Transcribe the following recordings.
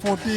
40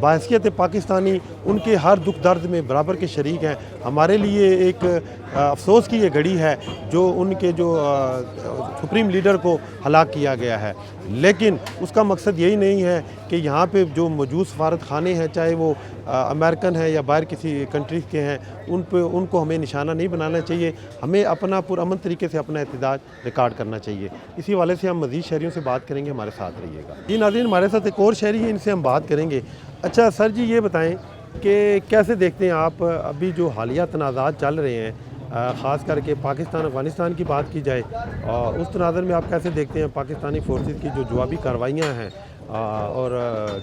بحیثیت پاکستانی ان کے ہر دکھ درد میں برابر کے شریک ہیں. ہمارے لیے ایک افسوس کی یہ گھڑی ہے جو ان کے جو سپریم لیڈر کو ہلاک کیا گیا ہے، لیکن اس کا مقصد یہی نہیں ہے کہ یہاں پہ جو موجود سفارت خانے ہیں، چاہے وہ امریکن ہیں یا باہر کسی کنٹریز کے ہیں، ان کو ہمیں نشانہ نہیں بنانا چاہیے. ہمیں اپنا پرامن طریقے سے اپنا احتجاج ریکارڈ کرنا چاہیے. اسی والے سے ہم مزید شہریوں سے بات کریں گے، ہمارے ساتھ رہیے گا. جی ناظرین، ہمارے ساتھ ایک اور شہری ہیں، ان سے ہم بات کریں گے. اچھا سر جی، یہ بتائیں کہ کیسے دیکھتے ہیں آپ ابھی جو حالیہ تنازعات چل رہے ہیں، خاص کر کے پاکستان افغانستان کی بات کی جائے، اور اس تناظر میں آپ کیسے دیکھتے ہیں پاکستانی فورسز کی جو جوابی کارروائیاں ہیں، اور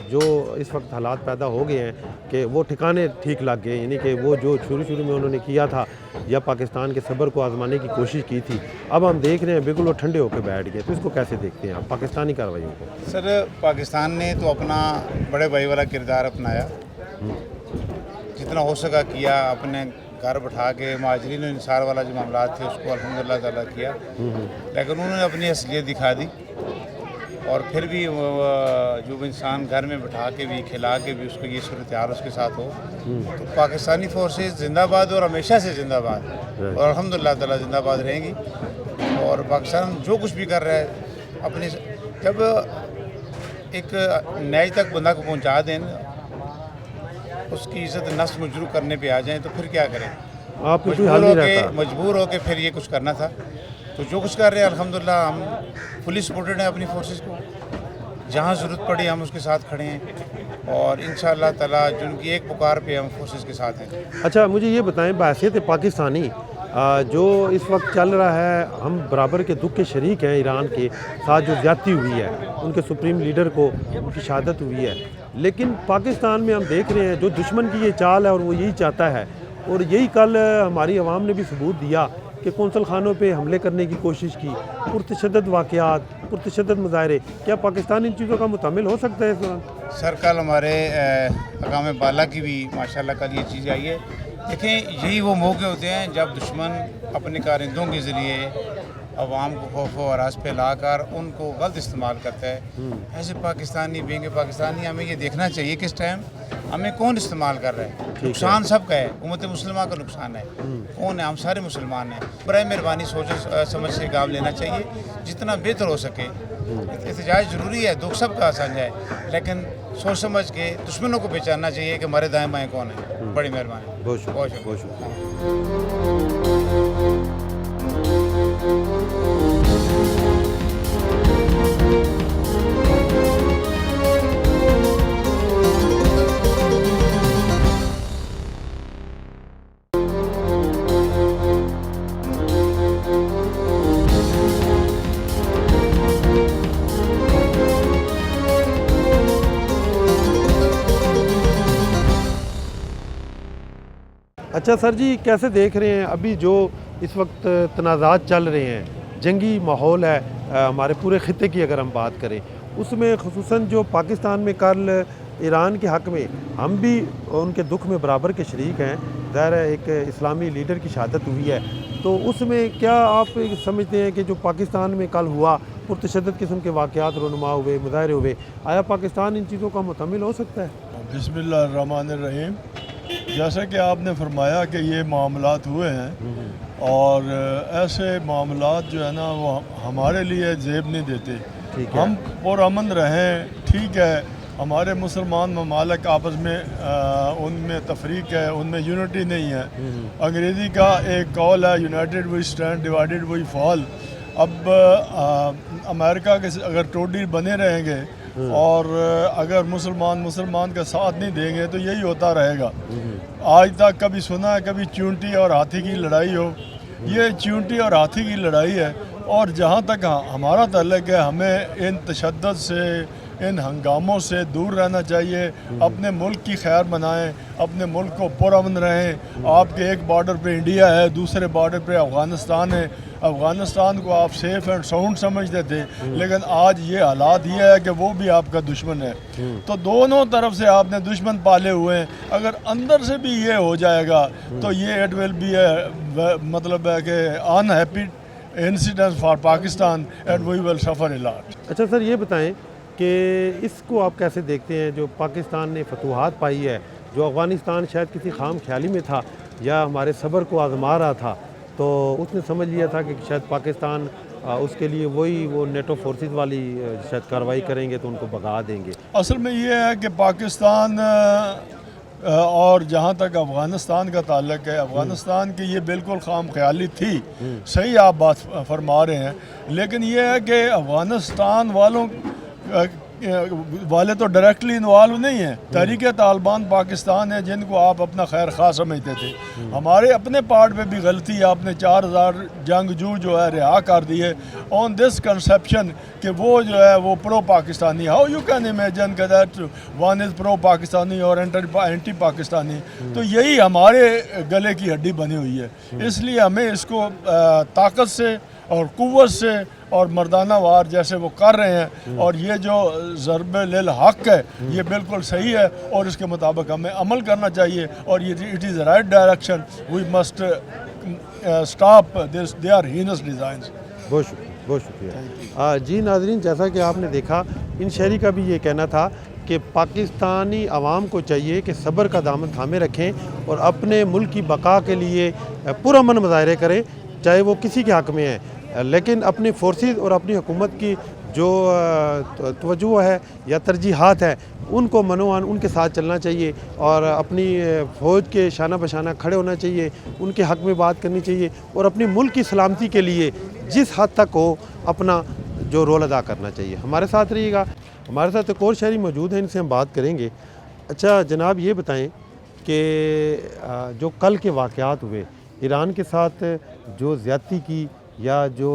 جو اس وقت حالات پیدا ہو گئے ہیں کہ وہ ٹھکانے ٹھیک لگ گئے، یعنی کہ وہ جو شروع میں انہوں نے کیا تھا یا پاکستان کے صبر کو آزمانے کی کوشش کی تھی، اب ہم دیکھ رہے ہیں بالکل وہ ٹھنڈے ہو کے بیٹھ گئے. تو اس کو کیسے دیکھتے ہیں آپ پاکستانی کارروائیوں کو؟ سر، پاکستان نے تو اپنا بڑے بھائی والا کردار اپنایا، جتنا ہو سکا کیا. اپنے گھر بٹھا کے مہاجرین و انصار والا جو معاملات تھے اس کو الحمدللہ تعالیٰ کیا، لیکن انہوں نے اپنی اصلیت دکھا دی. اور پھر بھی جو انسان گھر میں بٹھا کے بھی کھلا کے بھی اس کو یہ صورتحال اس کے ساتھ ہو، تو پاکستانی فورسز زندہ باد اور ہمیشہ سے زندہ باد، اور الحمدللہ تعالیٰ زندہ باد رہیں گی. اور پاکستان جو کچھ بھی کر رہا ہے اپنے، جب ایک نیج تک بندہ کو پہنچا دیں، اس کی عزت نفس مجروح کرنے پہ آ جائیں تو پھر کیا کریں؟ آپ کو کوئی حل نہیں رہتا. مجبور ہو کے پھر یہ کچھ کرنا تھا. تو جو کچھ کر رہے ہیں الحمدللہ ہم فلی سپورٹڈ ہیں اپنی فورسز کو. جہاں ضرورت پڑی ہم اس کے ساتھ کھڑے ہیں، اور انشاءاللہ تعالیٰ جن کی ایک پکار پہ ہم فورسز کے ساتھ ہیں. اچھا مجھے یہ بتائیں، بحیثیت پاکستانی جو اس وقت چل رہا ہے، ہم برابر کے دکھ کے شریک ہیں. ایران کے ساتھ جو زیادتی ہوئی ہے، ان کے سپریم لیڈر کو ان کی شہادت ہوئی ہے، لیکن پاکستان میں ہم دیکھ رہے ہیں جو دشمن کی یہ چال ہے اور وہ یہی چاہتا ہے، اور یہی کل ہماری عوام نے بھی ثبوت دیا کہ قونصل خانوں پہ حملے کرنے کی کوشش کی، پرتشدد واقعات، پرتشدد مظاہرے. کیا پاکستان ان چیزوں کا متحمل ہو سکتا ہے اس وقت؟ سر، کل ہمارے اقوام بالا کی بھی ماشاءاللہ کل یہ چیز آئی ہے. دیکھیں، یہی وہ موقع ہوتے ہیں جب دشمن اپنے کارندوں کے ذریعے عوام کو خوف و ہراس پہ لا کر ان کو غلط استعمال کرتا ہے. ایسے پاکستانی بینگ پاکستانی ہمیں یہ دیکھنا چاہیے کہ اس ٹائم ہمیں کون استعمال کر رہا ہے. نقصان سب کا ہے، امت مسلمہ کا نقصان ہے. کون ہے؟ ہم سارے مسلمان ہیں. برائے مہربانی سوچ سمجھ سے کام لینا چاہیے جتنا بہتر ہو سکے. احتجاج ضروری ہے، دکھ سب کا سانجھا ہے، لیکن سوچ سمجھ کے دشمنوں کو پہچاننا چاہیے کہ ہمارے دائیں بائیں کون ہیں. بڑی مہربانی. بہت شکریہ، بہت شکریہ. اچھا سر جی، کیسے دیکھ رہے ہیں ابھی جو اس وقت تنازعات چل رہے ہیں، جنگی ماحول ہے ہمارے پورے خطے کی اگر ہم بات کریں، اس میں خصوصاً جو پاکستان میں کل ایران کے حق میں ہم بھی ان کے دکھ میں برابر کے شریک ہیں. ظاہر ہے ایک اسلامی لیڈر کی شہادت ہوئی ہے، تو اس میں کیا آپ سمجھتے ہیں کہ جو پاکستان میں کل ہوا، پرتشدد قسم کے واقعات رونما ہوئے، مظاہرے ہوئے، آیا پاکستان ان چیزوں کا متحمل ہو سکتا ہے؟ بسم اللہ الرحمن الرحیم. جیسا کہ آپ نے فرمایا کہ یہ معاملات ہوئے ہیں، اور ایسے معاملات جو ہے نا وہ ہمارے لیے زیب نہیں دیتے. ہم پرامن رہیں، ٹھیک ہے. ہمارے مسلمان ممالک آپس میں ان میں تفریق ہے، ان میں یونٹی نہیں ہے. انگریزی کا ایک قول ہے، یونائٹڈ وی اسٹینڈ، ڈیوائیڈڈ وی فال. اب امریکہ کے اگر ٹوڈی بنے رہیں گے اور اگر مسلمان کا ساتھ نہیں دیں گے تو یہی ہوتا رہے گا. آج تک کبھی سنا ہے کبھی چونٹی اور ہاتھی کی لڑائی ہو؟ یہ چونٹی اور ہاتھی کی لڑائی ہے. اور جہاں تک ہمارا تعلق ہے، ہمیں ان تشدد سے، ان ہنگاموں سے دور رہنا چاہیے. اپنے ملک کی خیر بنائیں، اپنے ملک کو پرامن رہیں. آپ کے ایک بارڈر پہ انڈیا ہے، دوسرے بارڈر پہ افغانستان ہے. افغانستان کو آپ سیف اینڈ ساؤنڈ سمجھتے تھے، لیکن آج یہ حالات یہ ہے کہ وہ بھی آپ کا دشمن ہے. تو دونوں طرف سے آپ نے دشمن پالے ہوئے ہیں. اگر اندر سے بھی یہ ہو جائے گا تو یہ اٹ ول بی مطلب ہے کہ unhappy incident for Pakistan and we will suffer a لاٹ. اچھا سر، یہ بتائیں کہ اس کو آپ کیسے دیکھتے ہیں جو پاکستان نے فتوحات پائی ہے، جو افغانستان شاید کسی خام خیالی میں تھا یا ہمارے صبر کو آزما رہا تھا، تو اس نے سمجھ لیا تھا کہ شاید پاکستان اس کے لیے وہ نیٹو فورسز والی شاید کارروائی کریں گے تو ان کو بھگا دیں گے۔ اصل میں یہ ہے کہ پاکستان اور جہاں تک افغانستان کا تعلق ہے، افغانستان کی یہ بالکل خام خیالی تھی، صحیح آپ بات فرما رہے ہیں، لیکن یہ ہے کہ افغانستان والے تو ڈائریکٹلی انوالو نہیں ہیں۔ تحریک طالبان پاکستان ہے جن کو آپ اپنا خیر خواہ سمجھتے تھے، ہمارے اپنے پارٹ پہ بھی غلطی ہے، آپ نے 4000 جنگجو جو ہے رہا کر دیے آن دس کنسیپشن کہ وہ جو ہے وہ pro Pakistani. How you can imagine کہ that one is pro Pakistani اور اینٹی پاکستانی، تو یہی ہمارے گلے کی ہڈی بنی ہوئی ہے۔ اس لیے ہمیں اس کو طاقت سے اور قوت سے اور مردانہ وار جیسے وہ کر رہے ہیں، اور یہ جو ضرب للحق ہے یہ بالکل صحیح ہے اور اس کے مطابق ہمیں عمل کرنا چاہیے، اور یہ it is right direction. We must stop this they are heinous designs. بہت شکریہ، بہت شکریہ۔ جی ناظرین، جیسا کہ آپ نے دیکھا، ان شہری کا بھی یہ کہنا تھا کہ پاکستانی عوام کو چاہیے کہ صبر کا دامن تھامے رکھیں اور اپنے ملک کی بقا کے لیے پرامن مظاہرے کریں، چاہے وہ کسی کے حق میں ہیں، لیکن اپنی فورسز اور اپنی حکومت کی جو توجہ ہے یا ترجیحات ہے ان کو منوان ان کے ساتھ چلنا چاہیے، اور اپنی فوج کے شانہ بشانہ کھڑے ہونا چاہیے، ان کے حق میں بات کرنی چاہیے، اور اپنی ملک کی سلامتی کے لیے جس حد تک ہو اپنا جو رول ادا کرنا چاہیے۔ ہمارے ساتھ رہیے گا، ہمارے ساتھ ایک اور شہری موجود ہیں، ان سے ہم بات کریں گے۔ اچھا جناب، یہ بتائیں کہ جو کل کے واقعات ہوئے، ایران کے ساتھ جو زیادتی کی یا جو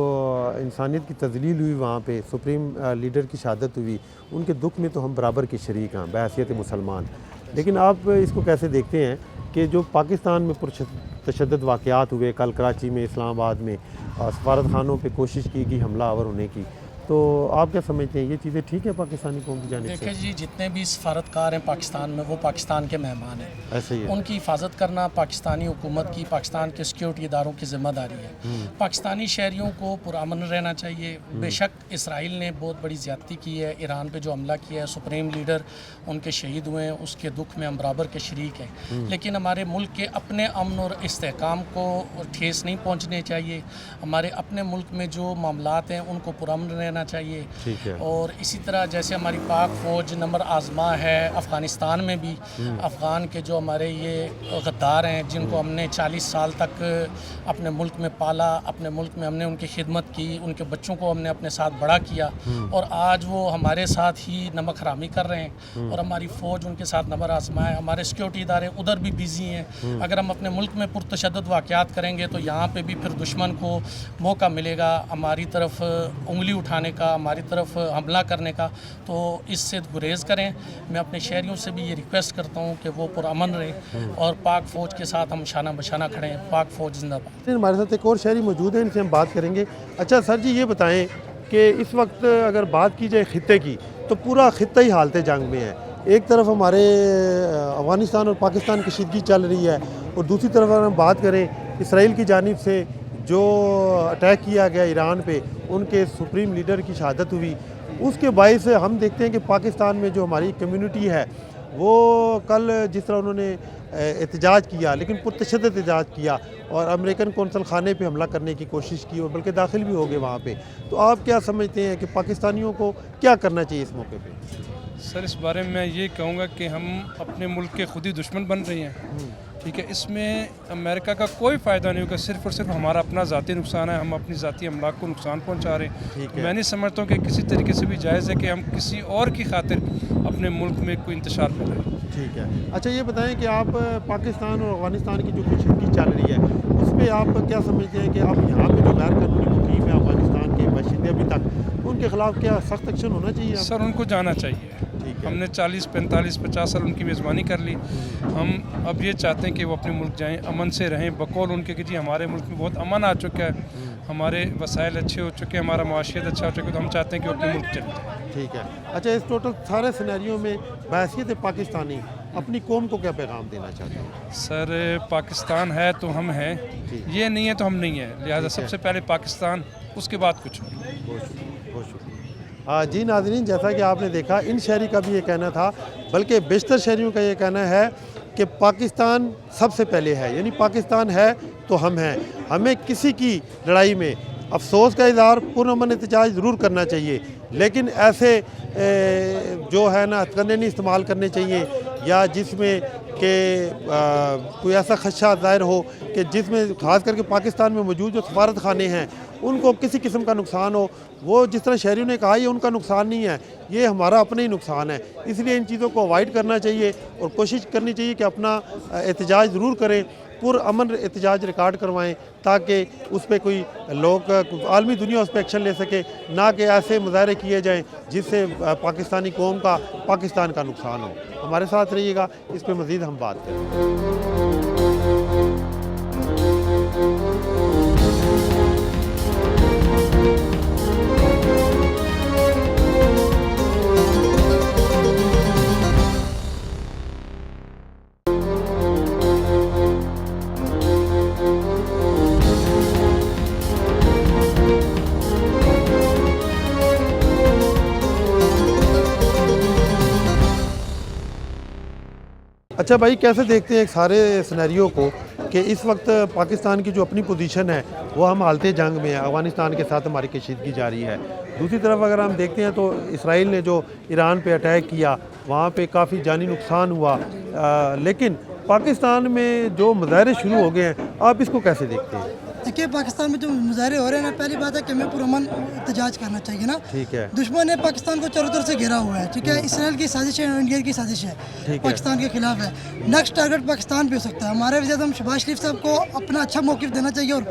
انسانیت کی تذلیل ہوئی، وہاں پہ سپریم لیڈر کی شہادت ہوئی، ان کے دکھ میں تو ہم برابر کے شریک ہیں بحیثیت مسلمان، لیکن آپ اس کو کیسے دیکھتے ہیں کہ جو پاکستان میں تشدد واقعات ہوئے، کل کراچی میں، اسلام آباد میں سفارت خانوں پہ کوشش کی گئی حملہ آور ہونے کی، تو آپ کیا سمجھتے ہیں یہ چیزیں ٹھیک ہے پاکستانی قوم کی جانب سے؟ دیکھیں جی، جتنے بھی سفارتکار ہیں پاکستان میں وہ پاکستان کے مہمان ہیں، ایسے ہی ہے، ان کی حفاظت کرنا پاکستانی حکومت کی، پاکستان کے سیکیورٹی اداروں کی ذمہ داری ہے۔ پاکستانی شہریوں کو پرامن رہنا چاہیے۔ بے شک اسرائیل نے بہت بڑی زیادتی کی ہے، ایران پہ جو حملہ کیا ہے، سپریم لیڈر ان کے شہید ہوئے ہیں، اس کے دکھ میں ہم برابر کے شریک ہیں، لیکن ہمارے ملک کے اپنے امن اور استحکام کو ٹھیس نہیں پہنچنے چاہیے۔ ہمارے اپنے ملک میں جو معاملات ہیں ان کو پرامن رہنا چاہیے، اور اسی طرح جیسے ہماری پاک فوج نمبر آزما ہے افغانستان میں بھی، افغان کے جو ہمارے یہ غدار ہیں جن کو ہم نے 40 سال تک اپنے ملک میں پالا، اپنے ملک میں ہم نے ان کی خدمت کی، ان کے بچوں کو ہم نے اپنے ساتھ بڑا کیا، اور آج وہ ہمارے ساتھ ہی نمک حرامی کر رہے ہیں، اور ہماری فوج ان کے ساتھ نمبر آزما ہے۔ ہمارے سیکیورٹی ادارے ادھر بھی بیزی ہیں۔ اگر ہم اپنے ملک میں پرتشدد واقعات کریں گے تو یہاں پہ بھی پھر دشمن کو موقع ملے گا ہماری طرف انگلی اٹھانے کا، ہماری طرف حملہ کرنے کا، تو اس سے گریز کریں۔ میں اپنے شہریوں سے بھی یہ ریکویسٹ کرتا ہوں کہ وہ پرامن رہیں اور پاک فوج کے ساتھ ہم شانہ بشانہ کھڑے ہیں۔ پاک فوج زندہ باد۔ ہمارے ساتھ ایک اور شہری موجود ہیں، ان سے ہم بات کریں گے۔ اچھا سر جی، یہ بتائیں کہ اس وقت اگر بات کی جائے خطے کی تو پورا خطہ ہی حالت جنگ میں ہے۔ ایک طرف ہمارے افغانستان اور پاکستان کشیدگی چل رہی ہے، اور دوسری طرف اگر ہم بات کریں اسرائیل کی جانب سے جو اٹیک کیا گیا ایران پہ، ان کے سپریم لیڈر کی شہادت ہوئی، اس کے باعث ہم دیکھتے ہیں کہ پاکستان میں جو ہماری کمیونٹی ہے وہ کل جس طرح انہوں نے احتجاج کیا، لیکن پرتشدد احتجاج کیا، اور امریکن قونصل خانے پہ حملہ کرنے کی کوشش کی، اور بلکہ داخل بھی ہو گئے وہاں پہ۔ تو آپ کیا سمجھتے ہیں کہ پاکستانیوں کو کیا کرنا چاہیے اس موقع پہ؟ سر اس بارے میں یہ کہوں گا کہ ہم اپنے ملک کے خود ہی دشمن بن رہے ہیں، ٹھیک ہے۔ اس میں امریکہ کا کوئی فائدہ نہیں ہوگا، صرف اور صرف ہمارا اپنا ذاتی نقصان ہے، ہم اپنی ذاتی املاک کو نقصان پہنچا رہے ہیں۔ میں نہیں سمجھتا ہوں کہ کسی طریقے سے بھی جائز ہے کہ ہم کسی اور کی خاطر اپنے ملک میں کوئی انتشار پھیلائیں۔ ٹھیک ہے۔ اچھا یہ بتائیں کہ آپ پاکستان اور افغانستان کی جو کشیدگی چل رہی ہے اس پہ آپ کیا سمجھتے ہیں کہ آپ یہاں پہ جو غیر قانونی مقیم ہے افغانستان کے باشندے ابھی تک، ان کے خلاف کیا سخت ایکشن ہونا چاہیے؟ سر ان کو جانا چاہیے۔ ہم نے 40 45 50 سال ان کی میزبانی کر لی، ہم اب یہ چاہتے ہیں کہ وہ اپنے ملک جائیں، امن سے رہیں، بقول ان کے کہ جی ہمارے ملک میں بہت امن آ چکا ہے، ہمارے وسائل اچھے ہو چکے ہیں، ہمارا معاشیت اچھا ہو چکا ہے، تو ہم چاہتے ہیں کہ وہ اپنے ملک چلے جائیں۔ ٹھیک ہے۔ اچھا اس ٹوٹل سارے سینیریو میں بحیثیت پاکستانی اپنی قوم کو کیا پیغام دینا چاہتے ہیں؟ سر پاکستان ہے تو ہم ہیں، یہ نہیں ہے تو ہم نہیں ہیں، لہٰذا سب سے پہلے پاکستان، اس کے بعد کچھ ہو۔ بہت شکریہ، بہت شکریہ۔ جی ناظرین، جیسا کہ آپ نے دیکھا ان شہری کا بھی یہ کہنا تھا، بلکہ بیشتر شہریوں کا یہ کہنا ہے کہ پاکستان سب سے پہلے ہے، یعنی پاکستان ہے تو ہم ہیں، ہمیں کسی کی لڑائی میں افسوس کا اظہار پرامن احتجاج ضرور کرنا چاہیے، لیکن ایسے جو ہے نا ہتھکنڈے نہیں استعمال کرنے چاہیے، یا جس میں کہ کوئی ایسا خدشہ ظاہر ہو کہ جس میں خاص کر کے پاکستان میں موجود جو سفارت خانے ہیں ان کو کسی قسم کا نقصان ہو۔ وہ جس طرح شہریوں نے کہا یہ ان کا نقصان نہیں ہے، یہ ہمارا اپنا ہی نقصان ہے، اس لیے ان چیزوں کو اوائڈ کرنا چاہیے اور کوشش کرنی چاہیے کہ اپنا احتجاج ضرور کریں، پرامن احتجاج ریکارڈ کروائیں تاکہ اس پہ کوئی لوگ عالمی دنیا اس پہ ایکشن لے سکے، نہ کہ ایسے مظاہرے کیے جائیں جس سے پاکستانی قوم کا، پاکستان کا نقصان ہو۔ ہمارے ساتھ رہیے گا، اس پہ مزید ہم بات کریں۔ اچھا بھائی، کیسے دیکھتے ہیں ایک سارے سینیریو کو کہ اس وقت پاکستان کی جو اپنی پوزیشن ہے وہ ہم حالت جنگ میں ہے، افغانستان کے ساتھ ہماری کشیدگی جاری ہے، دوسری طرف اگر ہم دیکھتے ہیں تو اسرائیل نے جو ایران پہ اٹیک کیا وہاں پہ کافی جانی نقصان ہوا، لیکن پاکستان میں جو مظاہرے شروع ہو گئے ہیں آپ اس کو کیسے دیکھتے ہیں؟ دیکھیے پاکستان میں جو مظاہرے ہو رہے ہیں نا، پہلی بات ہے کہ ہمیں پرامن احتجاج کرنا چاہیے نا۔ ٹھیک ہے، دشمن نے پاکستان کو چاروں طرف سے گھیرا ہوا ہے، ٹھیک ہے، اسرائیل کی سازش ہے، انڈیا کی سازش ہے، پاکستان کے خلاف ہے، نیکسٹ ٹارگٹ پاکستان بھی ہو سکتا ہے۔ ہمارے وزیر اعظم شہباز شریف صاحب کو اپنا اچھا موقف دینا چاہیے اور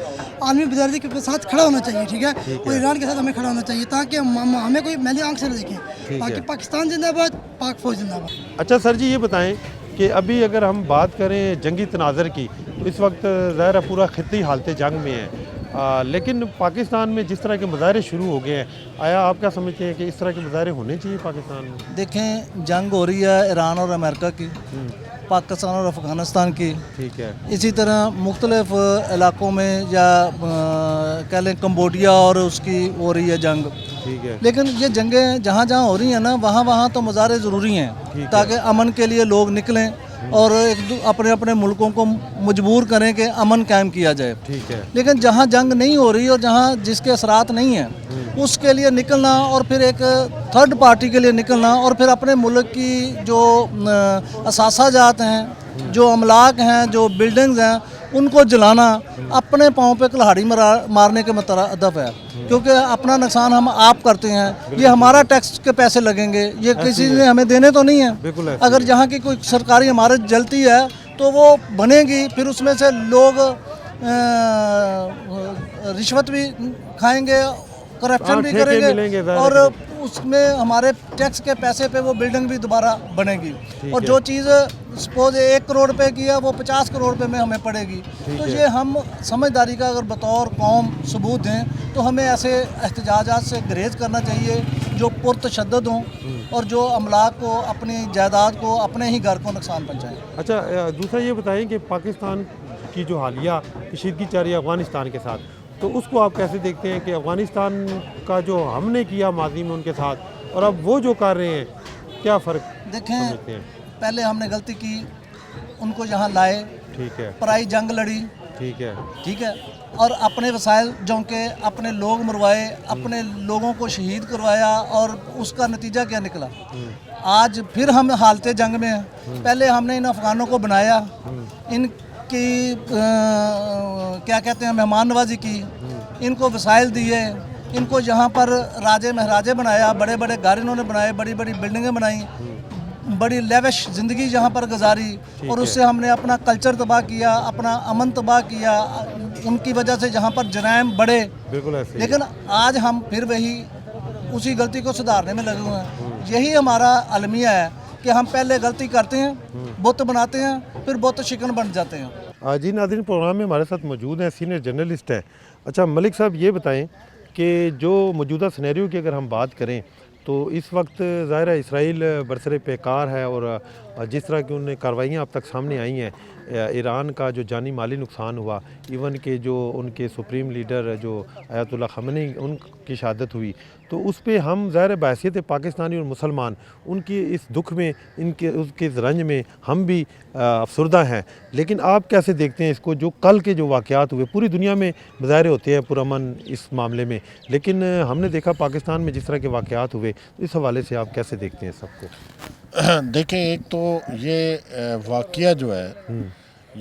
عالمی برادری کے ساتھ کھڑا ہونا چاہیے، ٹھیک ہے، اور ایران کے ساتھ ہمیں کھڑا ہونا چاہیے تاکہ ہمیں کوئی میلی آنکھ سے نہ دیکھے۔ باقی پاکستان زندہ باد، پاک فوج زندہ باد۔ اچھا سر جی، یہ بتائیں کہ ابھی اگر ہم بات کریں جنگی تناظر کی تو اس وقت ظاہر ہے پورا خطی حالت جنگ میں ہے، لیکن پاکستان میں جس طرح کے مظاہرے شروع ہو گئے ہیں، آیا آپ کیا سمجھتے ہیں کہ اس طرح کے مظاہرے ہونے چاہیے پاکستان میں؟ دیکھیں، جنگ ہو رہی ہے ایران اور امریکہ کی، پاکستان اور افغانستان کی، ٹھیک ہے، اسی طرح مختلف علاقوں میں، یا کہہ لیں کمبوڈیا اور اس کی ہو رہی ہے جنگ، ٹھیک ہے، لیکن یہ جنگیں جہاں جہاں ہو رہی ہیں نا وہاں تو مظاہرے ضروری ہیں تاکہ امن کے لیے لوگ نکلیں اور اپنے اپنے ملکوں کو مجبور کریں کہ امن قائم کیا جائے۔ ٹھیک ہے، لیکن جہاں جنگ نہیں ہو رہی اور جہاں جس کے اثرات نہیں ہیں اس کے لیے نکلنا، اور پھر ایک تھرڈ پارٹی کے لیے نکلنا، اور پھر اپنے ملک کی جو اثاثہ جات ہیں، جو املاک ہیں، جو بلڈنگز ہیں، ان کو جلانا اپنے پاؤں پہ کلہاڑی مارنے کے مترادف ہے، کیونکہ اپنا نقصان ہم آپ کرتے ہیں، یہ ہمارا ٹیکس کے پیسے لگیں گے، یہ کسی نے ہمیں دینے تو نہیں بالکل ہیں۔ ایسے اگر جہاں کی کوئی سرکاری عمارت جلتی ہے تو وہ بنے گی، پھر اس میں سے لوگ رشوت بھی کھائیں گے، کرپشن بھی کریں گے، اور اس میں ہمارے ٹیکس کے پیسے پہ وہ بلڈنگ بھی دوبارہ بنے گی، اور جو چیز سپوز 1 کروڑ روپے کی ہے وہ 50 کروڑ روپے میں ہمیں پڑے گی۔ تو یہ ہم سمجھداری کا اگر بطور قوم ثبوت دیں تو ہمیں ایسے احتجاجات سے گریز کرنا چاہیے جو پرتشدد ہوں اور جو املاک کو، اپنی جائیداد کو، اپنے ہی گھر کو نقصان پہنچائیں۔ اچھا دوسرا یہ بتائیں کہ پاکستان کی جو حالیہ کشیدگی چل رہی ہے افغانستان کے ساتھ، تو اس کو آپ کیسے دیکھتے ہیں کہ افغانستان کا جو ہم نے کیا ماضی میں ان کے ساتھ اور اب وہ جو کر رہے ہیں، کیا فرق دیکھیں، سمجھتے ہیں؟ پہلے ہم نے غلطی کی، ان کو یہاں لائے، ٹھیک ہے، پرائی جنگ لڑی، ٹھیک ہے، ٹھیک ہے، اور اپنے وسائل جونکے، اپنے لوگ مروائے، اپنے لوگوں کو شہید کروایا، اور اس کا نتیجہ کیا نکلا؟ آج پھر ہم حالت جنگ میں ہیں۔ پہلے ہم نے ان افغانوں کو بنایا، ان کی کیا کہتے ہیں مہمان نوازی کی، ان کو وسائل دیے، ان کو یہاں پر راجے مہاراجے بنایا، بڑے بڑے گھر انہوں نے بنائے، بڑی بڑی بلڈنگیں بنائیں، بڑی لیوش زندگی یہاں پر گزاری، اور اس سے ہم نے اپنا کلچر تباہ کیا، اپنا امن تباہ کیا، ان کی وجہ سے یہاں پر جرائم بڑھے۔ بالکل ایسے ہی۔ لیکن آج ہم پھر وہی اسی غلطی کو سدھارنے میں لگے ہوئے ہیں۔ یہی ہمارا المیہ ہے کہ ہم پہلے غلطی کرتے ہیں، بت بناتے ہیں، پھر بت شکن بن جاتے ہیں۔ جی ناظرین، پروگرام میں ہمارے ساتھ موجود ہیں سینئر جرنلسٹ ہیں۔ اچھا ملک صاحب، یہ بتائیں کہ جو موجودہ سینیریو کی اگر ہم بات کریں تو اس وقت ظاہر ہے اسرائیل برسر پیکار ہے اور اور جس طرح کی انہیں کارروائیاں اب تک سامنے آئی ہیں، ایران کا جو جانی مالی نقصان ہوا، ایون کہ جو ان کے سپریم لیڈر جو آیت اللہ خامنئی ان کی شہادت ہوئی، تو اس پہ ہم ظاہر بحیثیت پاکستانی اور مسلمان ان کی اس دکھ میں، اس کے اس رنج میں ہم بھی افسردہ ہیں۔ لیکن آپ کیسے دیکھتے ہیں اس کو، جو کل کے جو واقعات ہوئے پوری دنیا میں مظاہرے ہوتے ہیں پرامن اس معاملے میں، لیکن ہم نے دیکھا پاکستان میں جس طرح کے واقعات ہوئے، اس حوالے سے آپ کیسے دیکھتے ہیں سب کو؟ دیکھیں، ایک تو یہ واقعہ جو ہے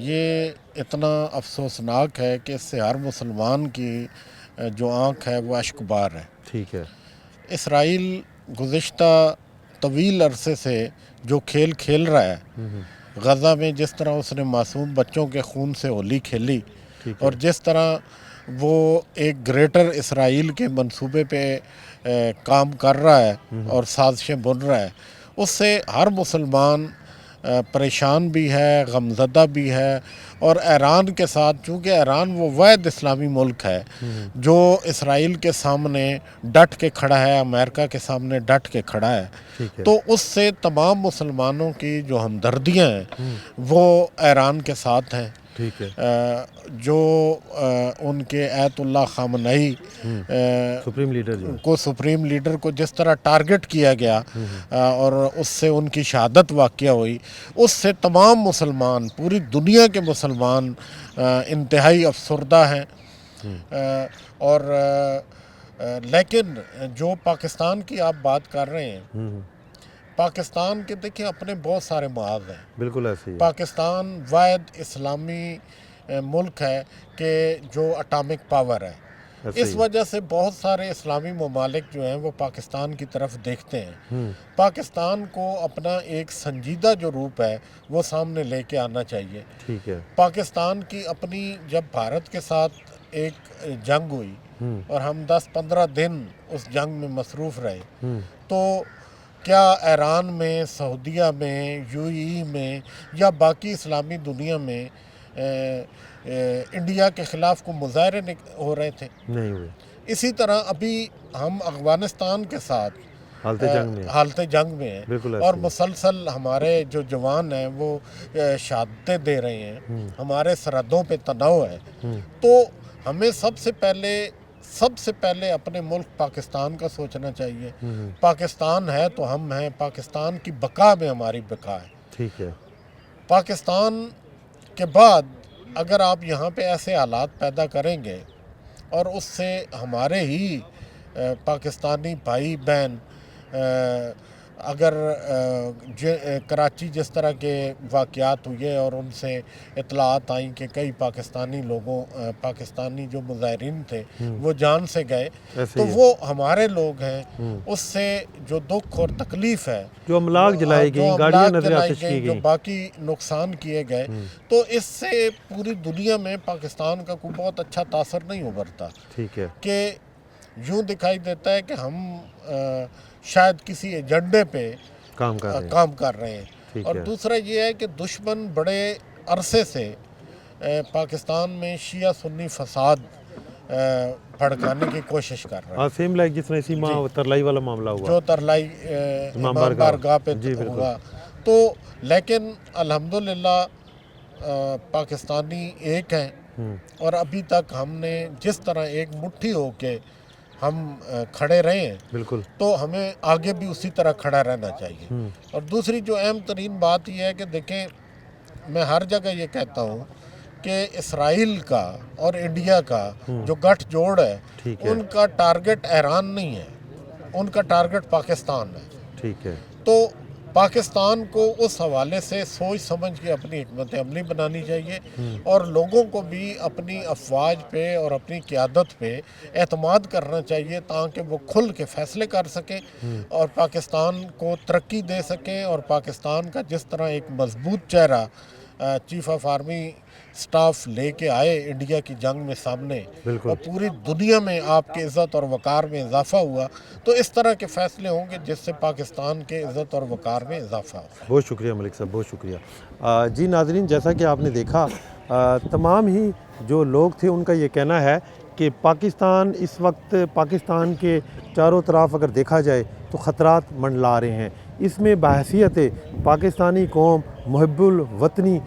یہ اتنا افسوسناک ہے کہ اس سے ہر مسلمان کی جو آنکھ ہے وہ اشک بار ہے۔ ٹھیک ہے۔ اسرائیل گزشتہ طویل عرصے سے جو کھیل کھیل رہا ہے غزہ میں، جس طرح اس نے معصوم بچوں کے خون سے ہولی کھیلی، اور جس طرح وہ ایک گریٹر اسرائیل کے منصوبے پہ کام کر رہا ہے اور سازشیں بن رہا ہے، اس سے ہر مسلمان پریشان بھی ہے، غمزدہ بھی ہے۔ اور ایران کے ساتھ، چونکہ ایران وہ واحد اسلامی ملک ہے جو اسرائیل کے سامنے ڈٹ کے کھڑا ہے، امریکہ کے سامنے ڈٹ کے کھڑا ہے، تو اس سے تمام مسلمانوں کی جو ہمدردیاں ہیں وہ ایران کے ساتھ ہیں۔ ٹھیک ہے۔ جو ان کے آیت اللہ خامنئی سپریم لیڈر کو، سپریم لیڈر کو جس طرح ٹارگٹ کیا گیا اور اس سے ان کی شہادت واقع ہوئی، اس سے تمام مسلمان، پوری دنیا کے مسلمان انتہائی افسردہ ہیں۔ اور لیکن جو پاکستان کی آپ بات کر رہے ہیں، پاکستان کے دیکھیں اپنے بہت سارے معاذ ہیں۔ بالکل ایسے ہی۔ پاکستان واحد اسلامی ملک ہے کہ جو اٹامک پاور ہے، اس وجہ سے بہت سارے اسلامی ممالک جو ہیں وہ پاکستان کی طرف دیکھتے ہیں۔ پاکستان کو اپنا ایک سنجیدہ جو روپ ہے وہ سامنے لے کے آنا چاہیے۔ ٹھیک ہے۔ پاکستان کی اپنی، جب بھارت کے ساتھ ایک جنگ ہوئی اور ہم 10-15 دن اس جنگ میں مصروف رہے، تو کیا ایران میں، سعودیہ میں، UAE میں یا باقی اسلامی دنیا میں انڈیا کے خلاف کو مظاہرے ہو رہے تھے؟ نہیں ہوئے۔ اسی طرح ابھی ہم افغانستان کے ساتھ حالت جنگ میں ہیں، اور مسلسل ہمارے جو جوان ہیں وہ شہادتیں دے رہے ہیں، ہمارے سرحدوں پہ تناؤ ہے۔ تو ہمیں سب سے پہلے اپنے ملک پاکستان کا سوچنا چاہیے۔ پاکستان ہے تو ہم ہیں، پاکستان کی بقا میں ہماری بقا ہے۔ ٹھیک ہے۔ پاکستان کے بعد اگر آپ یہاں پہ ایسے حالات پیدا کریں گے اور اس سے ہمارے ہی پاکستانی بھائی بہن، اگر کراچی جس طرح کے واقعات ہوئے اور ان سے اطلاعات آئیں کہ کئی پاکستانی جو مظاہرین تھے وہ جان سے گئے، تو وہ ہمارے لوگ ہیں۔ اس سے جو دکھ اور تکلیف ہے، جو املاک جلائی گئی، گاڑیاں نظر آتش کی جو گئی، باقی نقصان کیے گئے، تو اس سے پوری دنیا میں پاکستان کا کوئی بہت اچھا تاثر نہیں ابھرتا۔ ٹھیک ہے۔ کہ یوں دکھائی دیتا ہے کہ ہم شاید کسی ایجنڈے پہ کام کر رہے ہیں۔ اور دوسرا یہ ہے کہ دشمن بڑے عرصے سے پاکستان میں شیعہ سنی فساد بھڑکانے کی کوشش کر رہا ہے۔ سیم لائک جس طرح اسی ترلائی والا معاملہ ہوا، جو ترلائی امام بارگاہ پہ ہوا، تو لیکن الحمدللہ پاکستانی ایک ہیں، اور ابھی تک ہم نے جس طرح ایک مٹھی ہو کے ہم کھڑے رہے ہیں، بالکل، تو ہمیں آگے بھی اسی طرح کھڑا رہنا چاہیے۔ اور دوسری جو اہم ترین بات یہ ہے کہ دیکھیں، میں ہر جگہ یہ کہتا ہوں کہ اسرائیل کا اور انڈیا کا جو گٹھ جوڑ ہے، ان کا ٹارگٹ ایران نہیں ہے، ان کا ٹارگٹ پاکستان ہے۔ ٹھیک ہے۔ تو پاکستان کو اس حوالے سے سوچ سمجھ کے اپنی حکمت عملی بنانی چاہیے، اور لوگوں کو بھی اپنی افواج پہ اور اپنی قیادت پہ اعتماد کرنا چاہیے، تاکہ وہ کھل کے فیصلے کر سکیں اور پاکستان کو ترقی دے سکیں، اور پاکستان کا جس طرح ایک مضبوط چہرہ چیف آف آرمی سٹاف لے کے آئے انڈیا کی جنگ میں سامنے، اور پوری دنیا میں آپ کے عزت اور وقار میں اضافہ ہوا، تو اس طرح کے فیصلے ہوں گے جس سے پاکستان کے عزت اور وقار میں اضافہ ہو۔ بہت شکریہ ملک صاحب، بہت شکریہ۔ جی ناظرین، جیسا کہ آپ نے دیکھا، تمام ہی جو لوگ تھے ان کا یہ کہنا ہے کہ پاکستان اس وقت، پاکستان کے چاروں طرف اگر دیکھا جائے تو خطرات منڈلا رہے ہیں۔ اس میں بحیثیت پاکستانی قوم محب الوطنی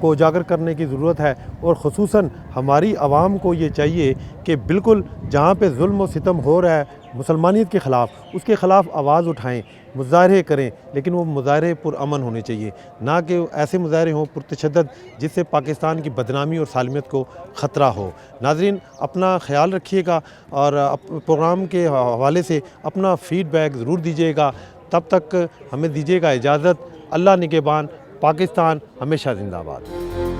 کو اجاگر کرنے کی ضرورت ہے، اور خصوصاً ہماری عوام کو یہ چاہیے کہ بالکل جہاں پہ ظلم و ستم ہو رہا ہے مسلمانیت کے خلاف، اس کے خلاف آواز اٹھائیں، مظاہرے کریں، لیکن وہ مظاہرے پرامن ہونے چاہیے، نہ کہ ایسے مظاہرے ہوں پرتشدد جس سے پاکستان کی بدنامی اور سالمیت کو خطرہ ہو۔ ناظرین، اپنا خیال رکھیے گا اور پروگرام کے حوالے سے اپنا فیڈ بیک ضرور دیجیے گا۔ تب تک ہمیں دیجیے گا اجازت۔ اللہ نگہبان۔ پاکستان ہمیشہ زندہ باد۔